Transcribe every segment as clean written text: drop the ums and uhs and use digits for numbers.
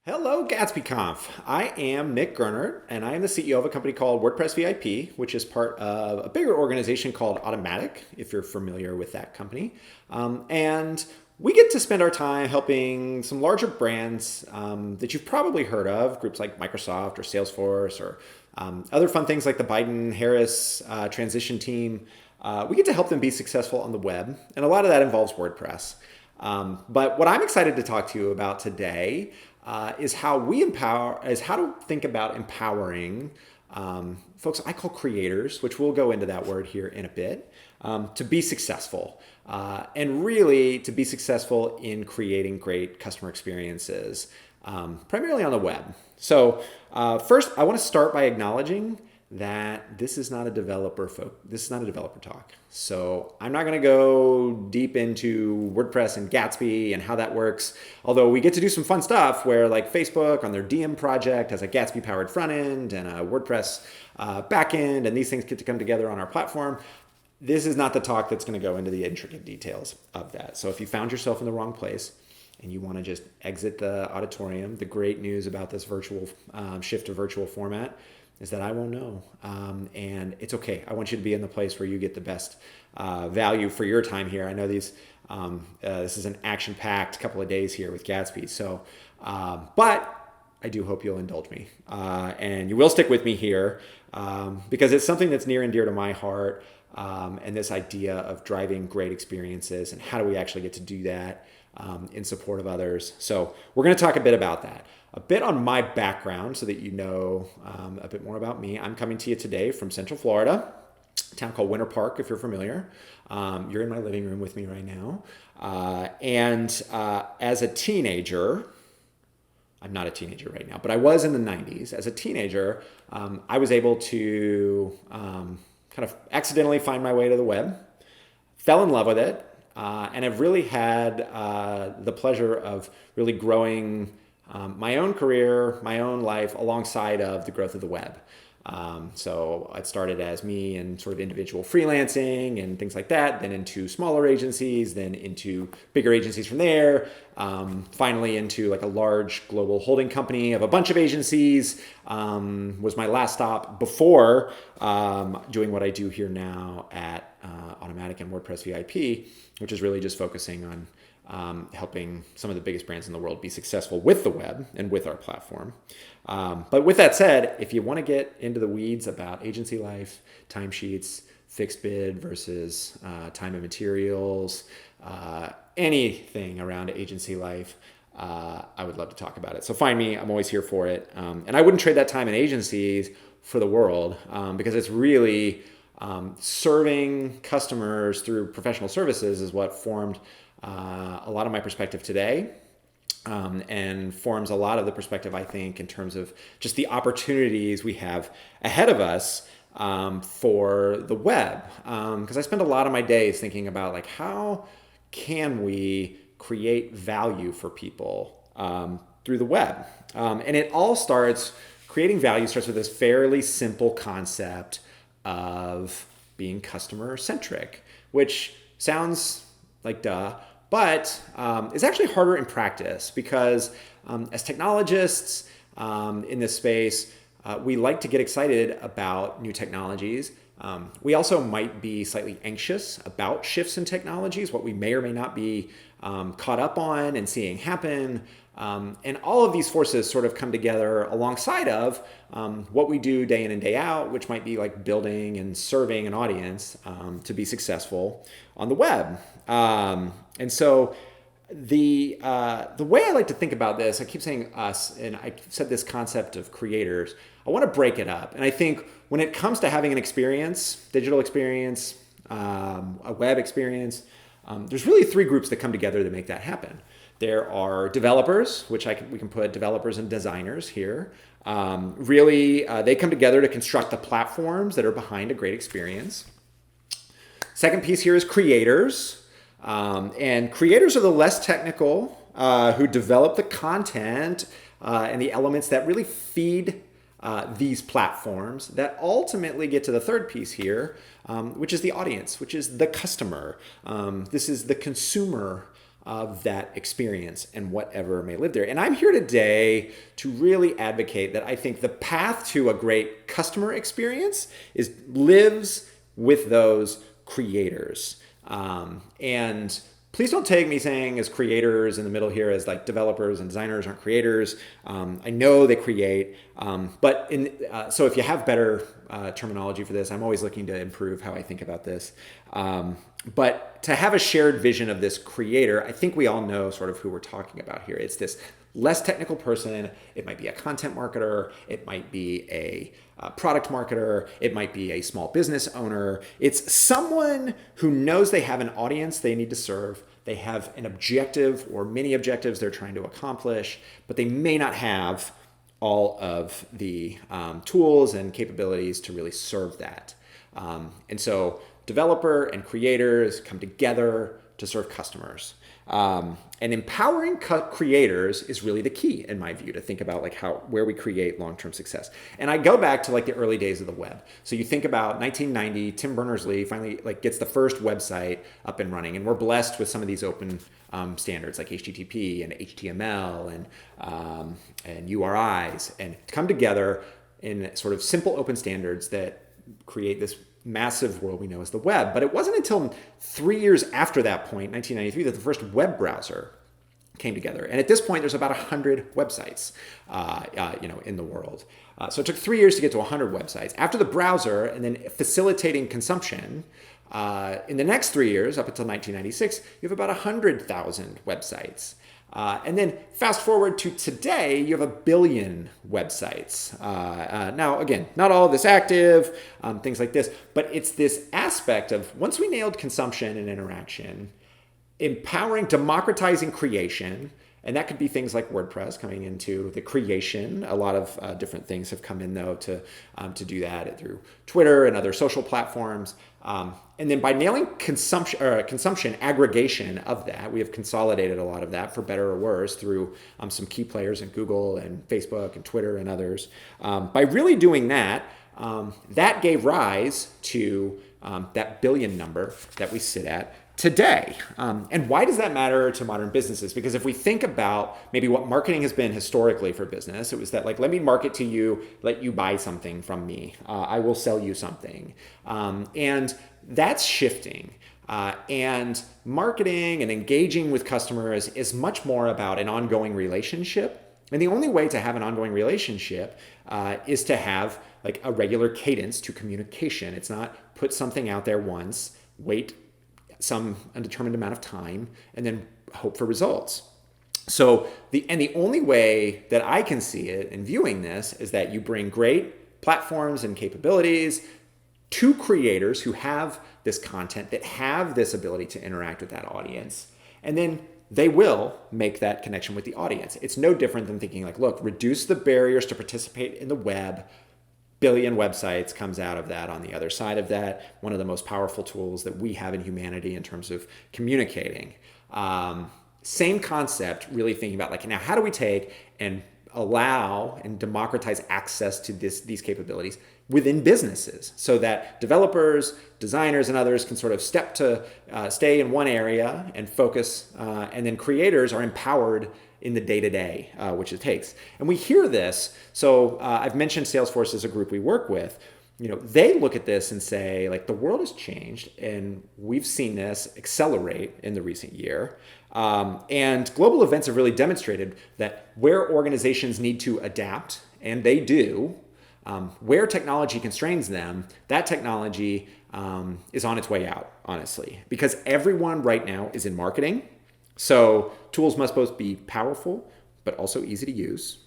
Hello, GatsbyConf. I am Nick Gernert, and I am the CEO of a company called WordPress VIP, which is part of a bigger organization called Automatic, if you're familiar with that company. And we get to spend our time helping some larger brands that you've probably heard of, groups like Microsoft or Salesforce or other fun things like the Biden-Harris transition team. We get to help them be successful on the web, and a lot of that involves WordPress. But what I'm excited to talk to you about today is how to think about empowering folks I call creators, which we'll go into that word here in a bit, to be successful and really to be successful in creating great customer experiences, primarily on the web. So first, I want to start by acknowledging that this is not a developer talk. So I'm not going to go deep into WordPress and Gatsby and how that works. Although we get to do some fun stuff where like Facebook on their DM project has a Gatsby powered front end and a WordPress back end, and these things get to come together on our platform. This is not the talk that's going to go into the intricate details of that. So if you found yourself in the wrong place and you want to just exit the auditorium, the great news about this virtual shift to virtual format is that I won't know. And it's okay. I want you to be in the place where you get the best value for your time here. I know this is an action-packed couple of days here with Gatsby. So, but I do hope you'll indulge me. And you will stick with me here because it's something that's near and dear to my heart. And this idea of driving great experiences and how do we actually get to do that in support of others. So we're going to talk a bit about that. A bit on my background so that you know a bit more about me. I'm coming to you today from Central Florida, a town called Winter Park, if you're familiar. You're in my living room with me right now. And as a teenager, I'm not a teenager right now, but I was in the 90s. As a teenager, I was able to kind of accidentally find my way to the web, fell in love with it, and have really had the pleasure of really growing my own career, my own life alongside of the growth of the web. So it started as me and sort of individual freelancing and things like that, then into smaller agencies, then into bigger agencies from there, finally into like a large global holding company of a bunch of agencies, was my last stop before doing what I do here now at Automatic and WordPress VIP, which is really just focusing on helping some of the biggest brands in the world be successful with the web and with our platform. But with that said, if you want to get into the weeds about agency life, timesheets, fixed bid versus time and materials, anything around agency life, I would love to talk about it. So find me. I'm always here for it. And I wouldn't trade that time in agencies for the world because it's really serving customers through professional services is what formed a lot of my perspective today and forms a lot of the perspective, I think, in terms of just the opportunities we have ahead of us for the web. Because I spend a lot of my days thinking about like how can we create value for people through the web. And it all creating value starts with this fairly simple concept of being customer centric, which sounds like duh, but it's actually harder in practice because as technologists in this space, we like to get excited about new technologies. We also might be slightly anxious about shifts in technologies, what we may or may not be caught up on and seeing happen. And all of these forces sort of come together alongside of what we do day in and day out, which might be like building and serving an audience to be successful on the web. And so the way I like to think about this, I keep saying us, and I said this concept of creators, I want to break it up. And I think when it comes to having an experience, digital experience, a web experience, there's really three groups that come together to make that happen. There are developers, which we can put developers and designers here. They come together to construct the platforms that are behind a great experience. Second piece here is creators. And creators are the less technical who develop the content and the elements that really feed these platforms that ultimately get to the third piece here, which is the audience, which is the customer. This is the consumer of that experience and whatever may live there. And I'm here today to really advocate that I think the path to a great customer experience lives with those creators. And please don't take me saying as creators in the middle here as like developers and designers aren't creators. I know they create, but so if you have better terminology for this, I'm always looking to improve how I think about this. But to have a shared vision of this creator, I think we all know sort of who we're talking about here. It's this less technical person. It might be a content marketer. It might be a product marketer. It might be a small business owner. It's someone who knows they have an audience they need to serve. They have an objective or many objectives they're trying to accomplish, but they may not have all of the tools and capabilities to really serve that. And so developer and creators come together to serve customers. And empowering creators is really the key, in my view, to think about like where we create long-term success. And I go back to like the early days of the web. So you think about 1990, Tim Berners-Lee finally like gets the first website up and running, and we're blessed with some of these open standards like HTTP and HTML and URIs, and come together in sort of simple open standards that create this massive world we know as the web. But it wasn't until 3 years after that point, 1993, that the first web browser came together. And at this point, there's about 100 websites, in the world. So it took 3 years to get to 100 websites. After the browser, and then facilitating consumption, in the next 3 years, up until 1996, you have about 100,000 websites. And then fast forward to today, you have 1 billion websites. Now, again, not all of this active, things like this, but it's this aspect of once we nailed consumption and interaction, empowering, democratizing creation, and that could be things like WordPress coming into the creation. A lot of different things have come in, though, to do that through Twitter and other social platforms. And then by nailing consumption aggregation of that, we have consolidated a lot of that, for better or worse, through some key players in Google and Facebook and Twitter and others. By really doing that, that gave rise to that billion number that we sit at today. And why does that matter to modern businesses? Because if we think about maybe what marketing has been historically for business, it was that like, let me market to you, let you buy something from me. I will sell you something. And that's shifting. And marketing and engaging with customers is much more about an ongoing relationship. And the only way to have an ongoing relationship is to have like a regular cadence to communication. It's not put something out there once, wait some undetermined amount of time, and then hope for results. So the only way that I can see it in viewing this is that you bring great platforms and capabilities to creators who have this content, that have this ability to interact with that audience, and then they will make that connection with the audience. It's no different than thinking like, look, reduce the barriers to participate in the web. Billion websites comes out of that. On the other side of that, one of the most powerful tools that we have in humanity in terms of communicating. Same concept, really thinking about like, now how do we take and allow and democratize access to these capabilities within businesses so that developers, designers, and others can sort of stay in one area and focus, and then creators are empowered in the day-to-day, which it takes. And we hear this. So I've mentioned Salesforce as a group we work with. They look at this and say, like, the world has changed, and we've seen this accelerate in the recent year. And global events have really demonstrated that where organizations need to adapt, and they do, where technology constrains them, that technology is on its way out, honestly, because everyone right now is in marketing. So tools must both be powerful, but also easy to use.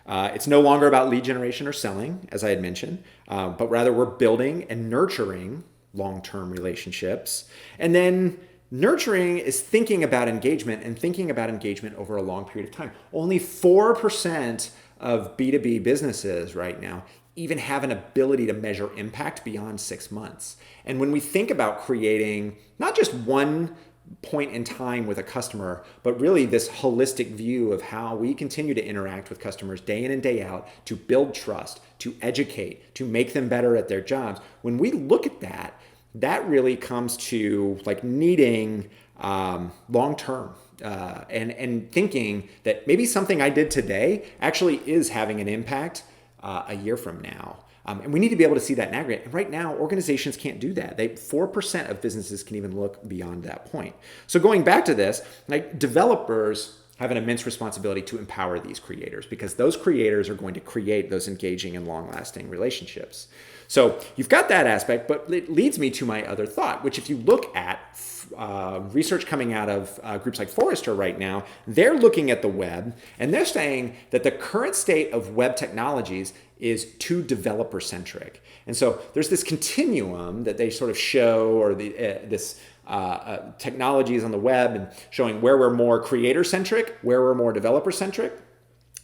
It's no longer about lead generation or selling, as I had mentioned, but rather we're building and nurturing long-term relationships. And then nurturing is thinking about engagement and thinking about engagement over a long period of time. Only 4% of B2B businesses right now even have an ability to measure impact beyond 6 months. And when we think about creating not just one point in time with a customer, but really this holistic view of how we continue to interact with customers day in and day out to build trust, to educate, to make them better at their jobs. When we look at that, that really comes to like needing long term. And thinking that maybe something I did today actually is having an impact a year from now. And we need to be able to see that in aggregate. And right now, organizations can't do that. 4% of businesses can even look beyond that point. So going back to this, like developers have an immense responsibility to empower these creators, because those creators are going to create those engaging and long-lasting relationships. So you've got that aspect, but it leads me to my other thought, which if you look at research coming out of groups like Forrester right now, they're looking at the web and they're saying that the current state of web technologies is too developer centric. And so there's this continuum that they sort of show, or this technologies on the web, and showing where we're more creator centric, where we're more developer centric.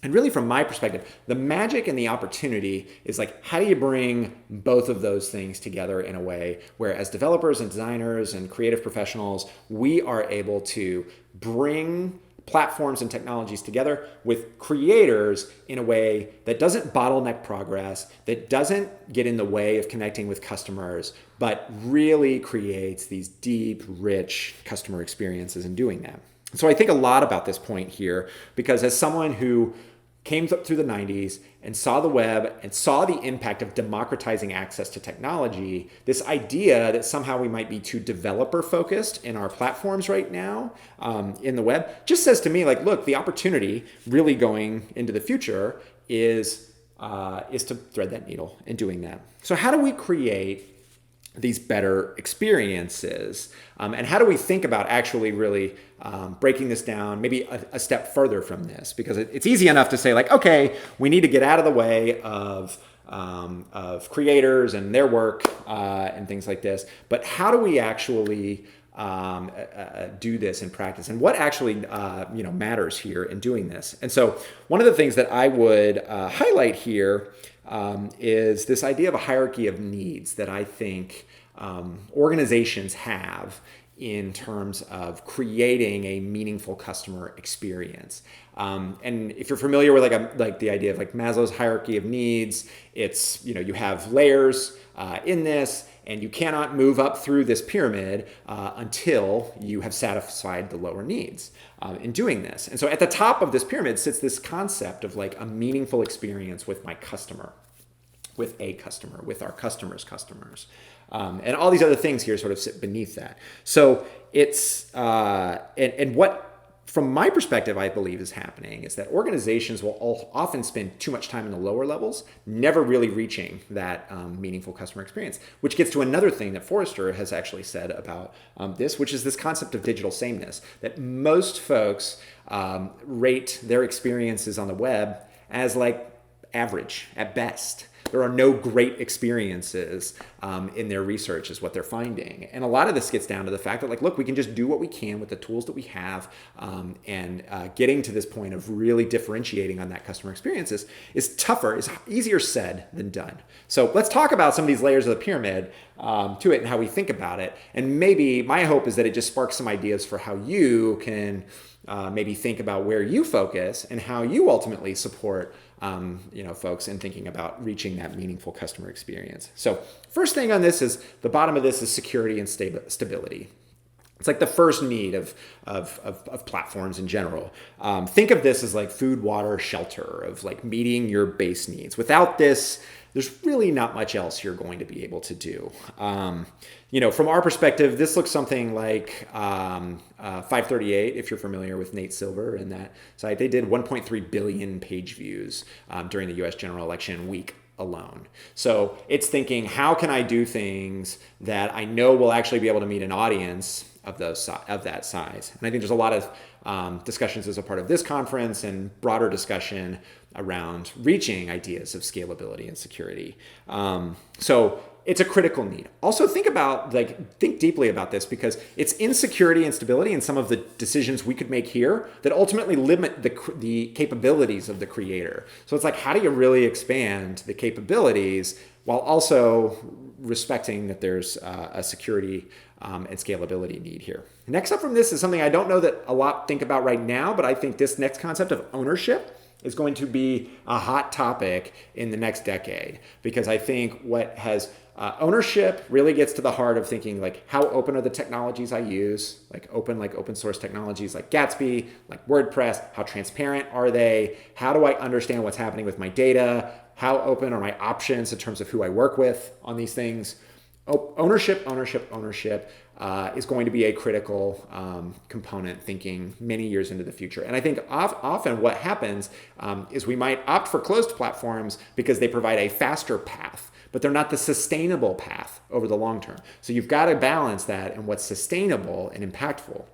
And really, from my perspective, the magic and the opportunity is like, how do you bring both of those things together in a way where, as developers and designers and creative professionals, we are able to bring platforms and technologies together with creators in a way that doesn't bottleneck progress, that doesn't get in the way of connecting with customers, but really creates these deep, rich customer experiences in doing that. So I think a lot about this point here, because as someone who came up through the 90s and saw the web and saw the impact of democratizing access to technology, this idea that somehow we might be too developer focused in our platforms right now in the web just says to me, like, look, the opportunity really going into the future is to thread that needle in doing that. So how do we create these better experiences? And how do we think about actually really breaking this down maybe a step further from this? Because it's easy enough to say, like, okay, we need to get out of the way of creators and their work and things like this. But how do we actually do this in practice, and what actually matters here in doing this? And so one of the things that I would highlight here is this idea of a hierarchy of needs that I think organizations have in terms of creating a meaningful customer experience. And if you're familiar with like the idea of like Maslow's hierarchy of needs, it's, you have layers in this, and you cannot move up through this pyramid until you have satisfied the lower needs in doing this. And so at the top of this pyramid sits this concept of like a meaningful experience with my customer, with a customer, with our customers' customers. And all these other things here sort of sit beneath that. So it's, and what, from my perspective, I believe is happening is that organizations will often spend too much time in the lower levels, never really reaching that meaningful customer experience, which gets to another thing that Forrester has actually said about this, which is this concept of digital sameness, that most folks rate their experiences on the web as like average at best. There are no great experiences in their research is what they're finding. And a lot of this gets down to the fact that, like, look, we can just do what we can with the tools that we have, and getting to this point of really differentiating on that customer experiences is tougher, is easier said than done. So let's talk about some of these layers of the pyramid to it and how we think about it. And maybe my hope is that it just sparks some ideas for how you can maybe think about where you focus and how you ultimately support folks in thinking about reaching that meaningful customer experience. So first thing on this is, the bottom of this is security and stability. It's like the first need of platforms in general. Think of this as like food, water, shelter, of like meeting your base needs. Without this, there's really not much else you're going to be able to do. From our perspective, this looks something like 538, if you're familiar with Nate Silver and that site. They did 1.3 billion page views during the US general election week alone. So it's thinking, how can I do things that I know will actually be able to meet an audience of that size? And I think there's a lot of discussions as a part of this conference and broader discussion around reaching ideas of scalability and security. So it's a critical need. Also think deeply about this, because it's insecurity and stability and some of the decisions we could make here that ultimately limit the capabilities of the creator. So it's like, how do you really expand the capabilities while also respecting that there's a security and scalability need here? Next up from this is something I don't know that a lot think about right now, but I think this next concept of ownership is going to be a hot topic in the next decade, because I think what has ownership really gets to the heart of thinking like, how open are the technologies I use, like open source technologies like Gatsby, like WordPress, how transparent are they? How do I understand what's happening with my data? How open are my options in terms of who I work with on these things? Ownership is going to be a critical component thinking many years into the future. And I think often what happens is we might opt for closed platforms because they provide a faster path, but they're not the sustainable path over the long term. So you've got to balance that and what's sustainable and impactful.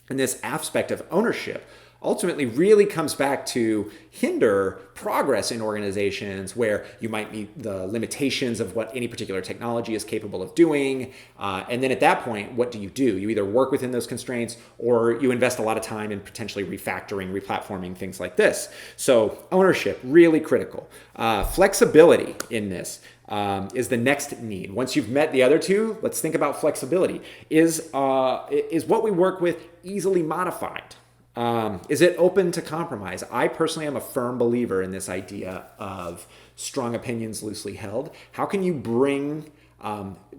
And this aspect of ownership ultimately really comes back to hinder progress in organizations where you might meet the limitations of what any particular technology is capable of doing. And then at that point, what do? You either work within those constraints or you invest a lot of time in potentially refactoring, replatforming, things like this. So ownership, really critical. Flexibility in this is the next need. Once you've met the other two, let's think about flexibility. Is what we work with easily modified? Is it open to compromise? I personally am a firm believer in this idea of strong opinions loosely held. How can you bring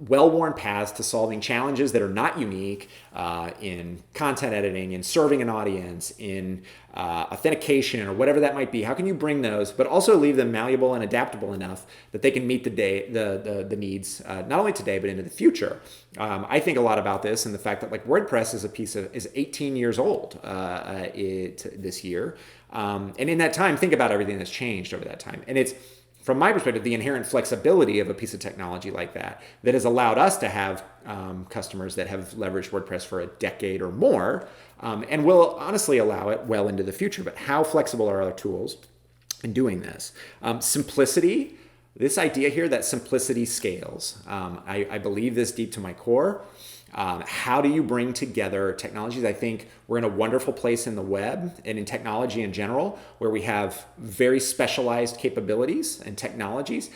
well-worn paths to solving challenges that are not unique in content editing, in serving an audience, in authentication, or whatever that might be? How can you bring those, but also leave them malleable and adaptable enough that they can meet the needs, not only today, but into the future? I think a lot about this and the fact that like WordPress is 18 years old this year. And in that time, think about everything that's changed over that time. And it's, from my perspective, the inherent flexibility of a piece of technology like that has allowed us to have customers that have leveraged WordPress for a decade or more, and will honestly allow it well into the future. But how flexible are our tools in doing this? Simplicity, this idea here that simplicity scales. I believe this deep to my core. How do you bring together technologies? I think we're in a wonderful place in the web and in technology in general, where we have very specialized capabilities and technologies.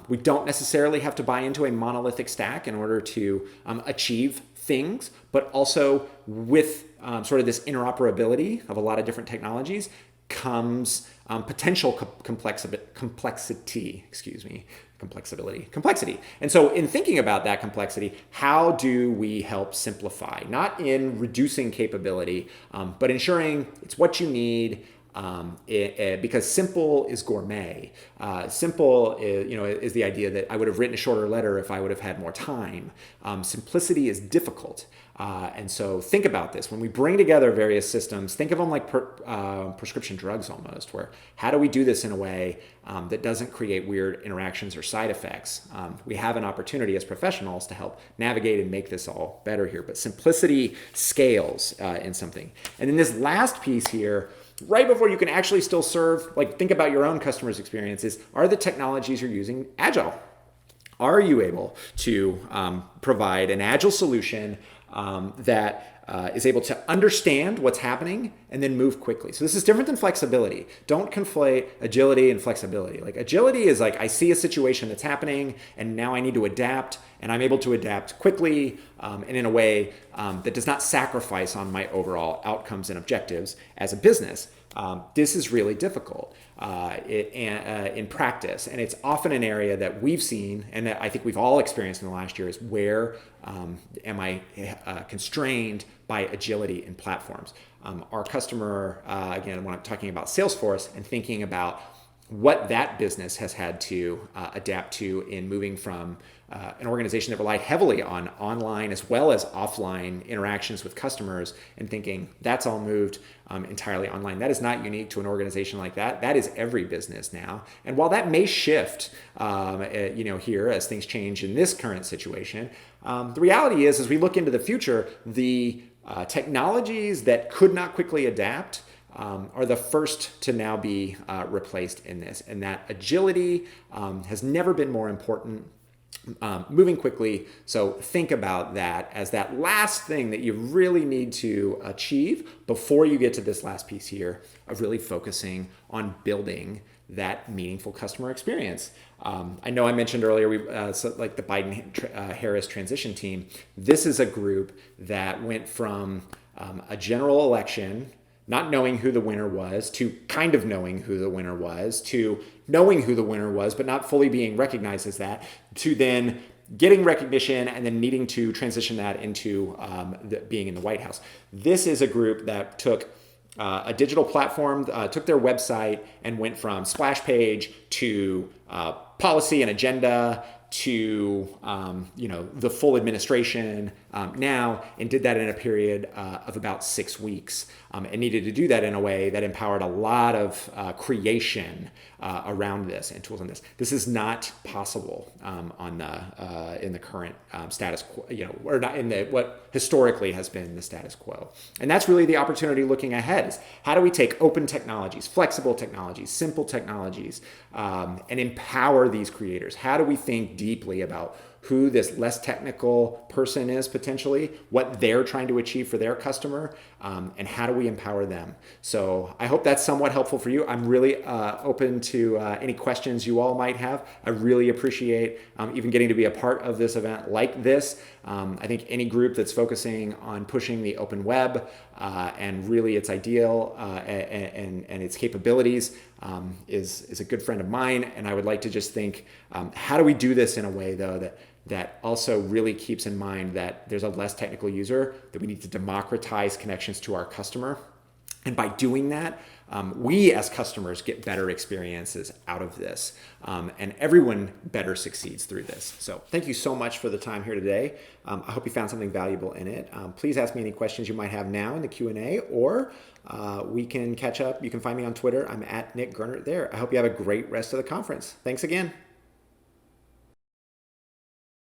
We don't necessarily have to buy into a monolithic stack in order to achieve things, but also with sort of this interoperability of a lot of different technologies comes potential complexity. And so in thinking about that complexity, how do we help simplify? Not in reducing capability, but ensuring it's what you need, because simple is gourmet. Simple is the idea that I would have written a shorter letter if I would have had more time. Simplicity is difficult. And so think about this. When we bring together various systems, think of them like prescription drugs almost, where how do we do this in a way that doesn't create weird interactions or side effects? We have an opportunity as professionals to help navigate and make this all better here. But simplicity scales in something. And then this last piece here, right before you can actually still serve, like think about your own customers' experiences, are the technologies you're using agile? Are you able to provide an agile solution that is able to understand what's happening and then move quickly? So this is different than flexibility. Don't conflate agility and flexibility. Like agility is like, I see a situation that's happening and now I need to adapt, and I'm able to adapt quickly and in a way that does not sacrifice on my overall outcomes and objectives as a business. This is really difficult in practice, and it's often an area that we've seen and that I think we've all experienced in the last year is where am I constrained by agility in platforms? Our customer, again, when I'm talking about Salesforce and thinking about what that business has had to adapt to in moving from an organization that relied heavily on online as well as offline interactions with customers, and thinking that's all moved entirely online. That is not unique to an organization like that. That is every business now. And while that may shift, here as things change in this current situation, the reality is, as we look into the future, the technologies that could not quickly adapt are the first to now be replaced in this. And that agility has never been more important, moving quickly. So think about that as that last thing that you really need to achieve before you get to this last piece here of really focusing on building that meaningful customer experience. I know I mentioned earlier, like the Biden-Harris transition team, this is a group that went from a general election not knowing who the winner was, to kind of knowing who the winner was, to knowing who the winner was, but not fully being recognized as that, to then getting recognition and then needing to transition that into being in the White House. This is a group that took a digital platform, took their website and went from splash page to policy and agenda to the full administration now, and did that in a period of about 6 weeks, and needed to do that in a way that empowered a lot of creation around this and tools on this. This is not possible in the current status quo, or not in the what historically has been the status quo. And that's really the opportunity looking ahead: is how do we take open technologies, flexible technologies, simple technologies, and empower these creators? How do we think deeply about who this less technical person is potentially, what they're trying to achieve for their customer, and how do we empower them? So I hope that's somewhat helpful for you. I'm really open to any questions you all might have. I really appreciate even getting to be a part of this event like this. I think any group that's focusing on pushing the open web and really its ideal and its capabilities is a good friend of mine. And I would like to just think, how do we do this in a way, though, that also really keeps in mind that there's a less technical user, that we need to democratize connections to our customer. And by doing that, we as customers get better experiences out of this, and everyone better succeeds through this. So thank you so much for the time here today. I hope you found something valuable in it. Please ask me any questions you might have now in the Q&A, or we can catch up. You can find me on Twitter. I'm at Nick Gernert there. I hope you have a great rest of the conference. Thanks again.